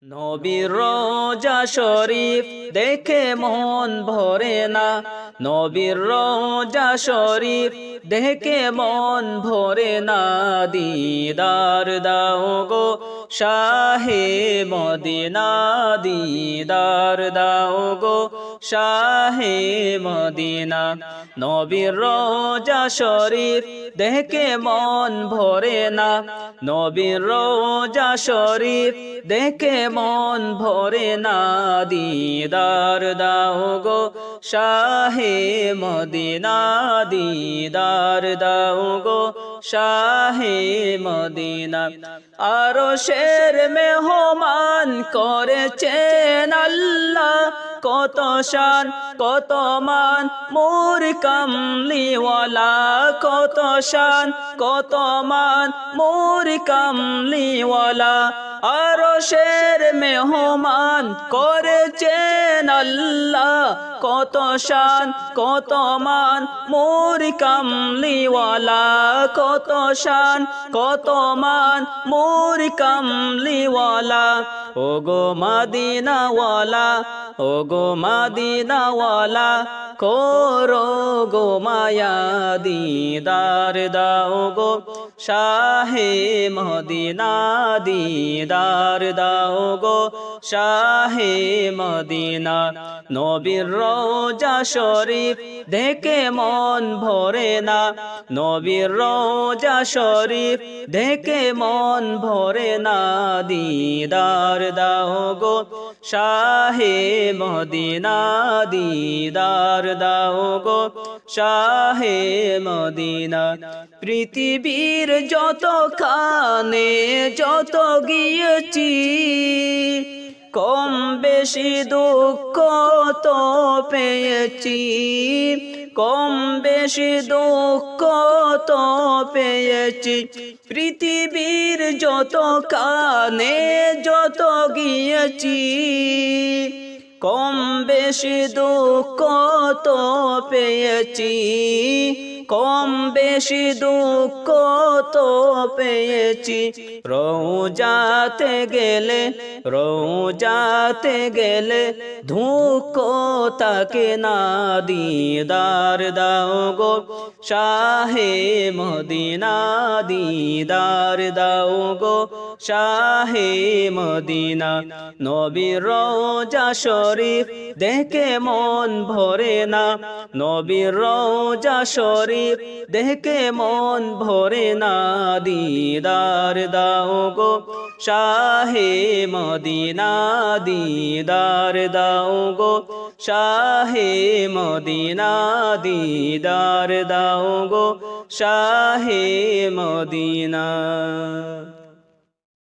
নবীর রোজা শরীফ দেখে মন ভরে না, নবীর রোজা শরীফ দেখে মন ভরে না। দিদার দাও গো শাহে মদিনা, দিদার দাও গো শাহে মদিনা। নবীর রোজা শরীফ দেখে মন ভরে না, নবীর রোজা শরীফ দেখে মন ভরে না। দিদার দাও গো শাহে মদিনা, দিদার দাও গো শাহে মদিনা। আরশের মেহমান করেছেন আল্লাহ, কত শান কত মান মোর কামলিওয়ালা, কত শান কত মান মোর কামলিওয়ালা। আরশের মেহমান করেছেন আল্লাহ, কত শান কত মান মোর কামলিওয়ালা, কত শান কত মান মোর কামলিওয়ালা। ও গো মদিনাওয়ালা, ও গো মদিনাওয়ালা, করো গো মায়া। দিদার দাও গো শাহে মদিনা, দিদার দাও গো শাহে মদিনা। নবীর রোজা শরীফ দেখে মন ভরে না, নবীর রোজা শরীফ দেখে মন ভরে না। দিদার দাও গো শাহে মদিনা, দিদার দাও গো শাহে মদিনা। পৃথিবীর যত খানে যত গিয়েছি, কম বেশি দুঃখ তো পেয়েছি, কম বেশি দুঃখ তো পেয়েছি। পৃথিবীর যত কানে যত গিয়েছি, কম বেশি দুঃখ তো পেয়েছি, কম বেশি দুঃখ তো পেয়েছি। রোজাতে গেলে, রোজাতে গেলে দুঃখ থাকে না। দিদার দাও গো শাহে মদিনা, দিদার দাও গো শাহে মদিনা। নবীর রোজা শরীফ দেখে মন ভরে না, নবীর রোজা শরীফ দেখে মন ভরে না। দিদার দাও গো শাহে মদিনা, দিদার দাও গো শাহে মদিনা, দিদার দাও গো শাহে মদিনা।